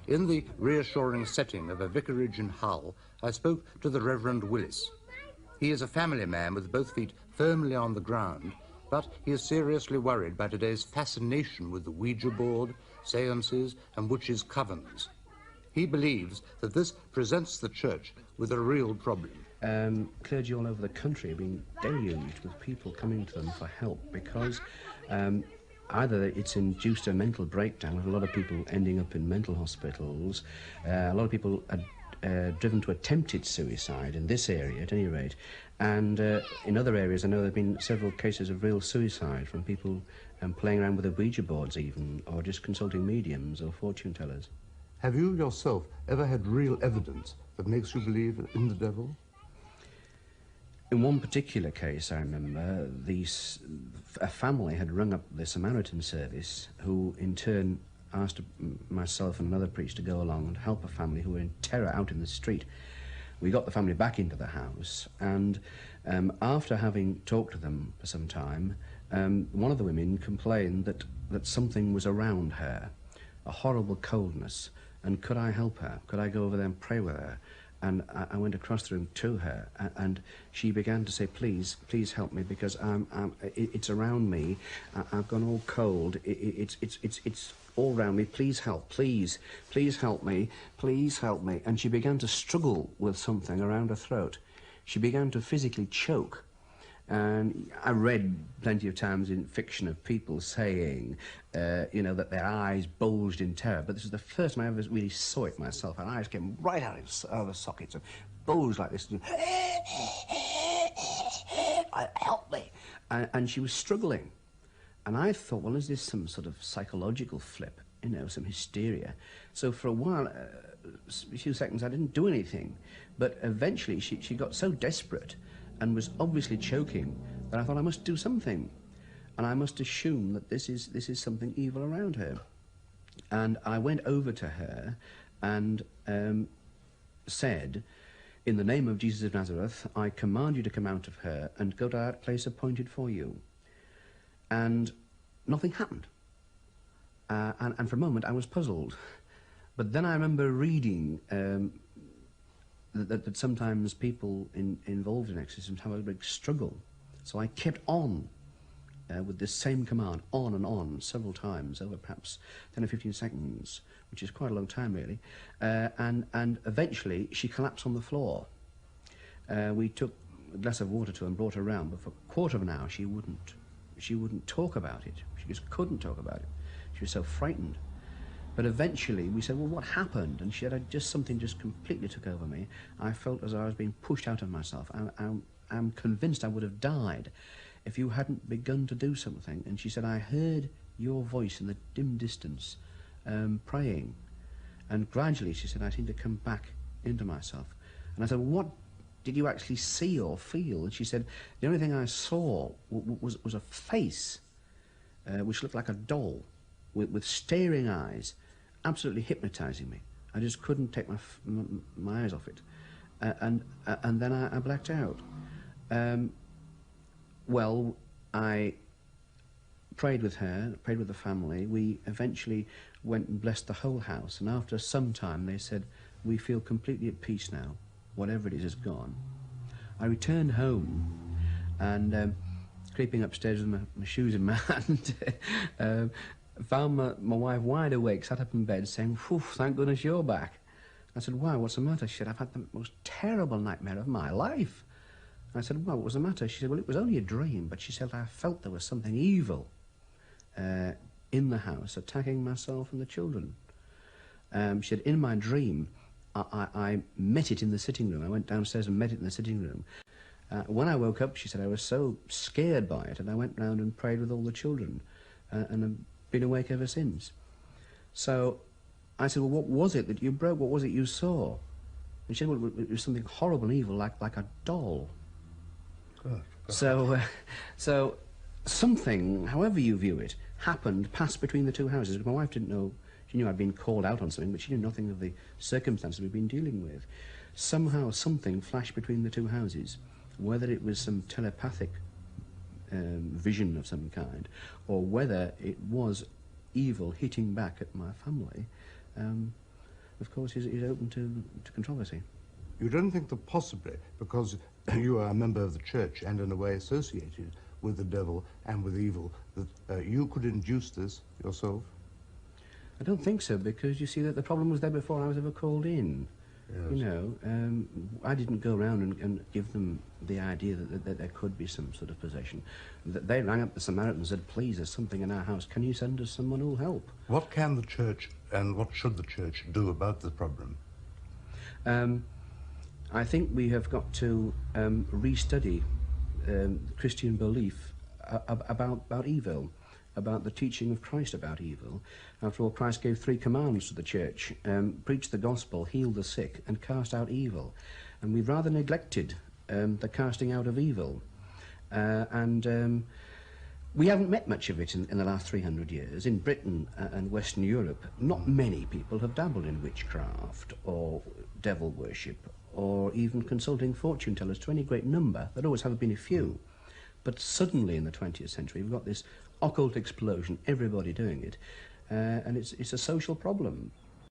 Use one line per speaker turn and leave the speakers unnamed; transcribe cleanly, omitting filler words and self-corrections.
In the reassuring setting of a vicarage in Hull, I spoke to the Reverend Willis. He is a family man with both feet firmly on the ground, but he is seriously worried by today's fascination with the Ouija board, seances, and witches' covens. He believes that this presents the church with a real problem.
Clergy all over the country have been deluged with people coming to them for help because either it's induced a mental breakdown with a lot of people ending up in mental hospitals, a lot of people are driven to attempted suicide in this area at any rate, and in other areas I know there have been several cases of real suicide from people playing around with the Ouija boards even, or just consulting mediums or fortune tellers.
Have you yourself ever had real evidence that makes you believe in the devil?
In one particular case, I remember, a family had rung up the Samaritan service, who in turn asked myself and another priest to go along and help a family who were in terror out in the street. We got the family back into the house, and after having talked to them for some time, one of the women complained that something was around her, a horrible coldness, and could I help her? Could I go over there and pray with her? And I went across the room to her, and she began to say, please help me, because it's around me. I've gone all cold. It's all around me. Please help. Please help me. Please help me. And she began to struggle with something around her throat. She began to physically choke. And I read plenty of times in fiction of people saying, that their eyes bulged in terror. But this is the first time I ever really saw it myself. Her eyes came right out of the sockets and bulged like this. Help me. And she was struggling. And I thought, well, is this some sort of psychological flip? Some hysteria. So for a while, a few seconds, I didn't do anything. But eventually she got so desperate and was obviously choking that I thought I must do something, and I must assume that this is something evil around her. And I went over to her and said, in the name of Jesus of Nazareth, I command you to come out of her and go to that place appointed for you. And nothing happened. And for a moment I was puzzled. But then I remember reading that sometimes people involved in exorcisms have a big struggle. So I kept on with this same command, on and on, several times, over perhaps 10 or 15 seconds, which is quite a long time, really. And eventually, she collapsed on the floor. We took a glass of water to her and brought her around, but for a quarter of an hour, she wouldn't talk about it. She just couldn't talk about it. She was so frightened. But eventually we said, well, what happened? And she said, something just completely took over me. I felt as though I was being pushed out of myself. I'm convinced I would have died if you hadn't begun to do something. And she said, I heard your voice in the dim distance, praying. And gradually, she said, I seemed to come back into myself. And I said, well, what did you actually see or feel? And she said, the only thing I saw was a face which looked like a doll with staring eyes, absolutely hypnotizing me. I just couldn't take my eyes off it. And then I blacked out. Well, I prayed with her, prayed with the family. We eventually went and blessed the whole house. And after some time, they said, we feel completely at peace now. Whatever it is gone. I returned home and creeping upstairs with my shoes in my hand, found my wife wide awake, sat up in bed saying, phew, thank goodness you're back. I said, why, what's the matter? She said, I've had the most terrible nightmare of my life. I said, well, what was the matter? She said, well, it was only a dream, but she said, I felt there was something evil in the house attacking myself and the children. She said, in my dream, I met it in the sitting room. I went downstairs and met it in the sitting room. When I woke up, she said, I was so scared by it, and I went round and prayed with all the children, and I've been awake ever since. So I said, well, what was it that you broke? What was it you saw? And she said, well, it was something horrible and evil, like a doll.
God.
So something, however you view it, happened, passed between the two houses. My wife didn't know. She knew I'd been called out on something, but she knew nothing of the circumstances we'd been dealing with. Somehow something flashed between the two houses, whether it was some telepathic vision of some kind, or whether it was evil hitting back at my family. of course, is open to controversy.
You don't think that possibly, because you are a member of the church and in a way associated with the devil and with evil, that you could induce this yourself?
I don't think so, because you see that the problem was there before I was ever called in.
Yes.
You know, I didn't go around and give them the idea that there could be some sort of possession. They rang up the Samaritan and said, please, there's something in our house. Can you send us someone who'll help?
What can the church and what should the church do about the problem?
I think we have got to restudy Christian belief about evil, about the teaching of Christ about evil. After all, Christ gave 3 commands to the church: preach the gospel, heal the sick, and cast out evil. And we've rather neglected the casting out of evil. We haven't met much of it in the last 300 years. In Britain and Western Europe, not many people have dabbled in witchcraft or devil worship or even consulting fortune tellers to any great number. There always have been a few. But suddenly in the 20th century, we've got this occult explosion, everybody doing it, and it's a social problem.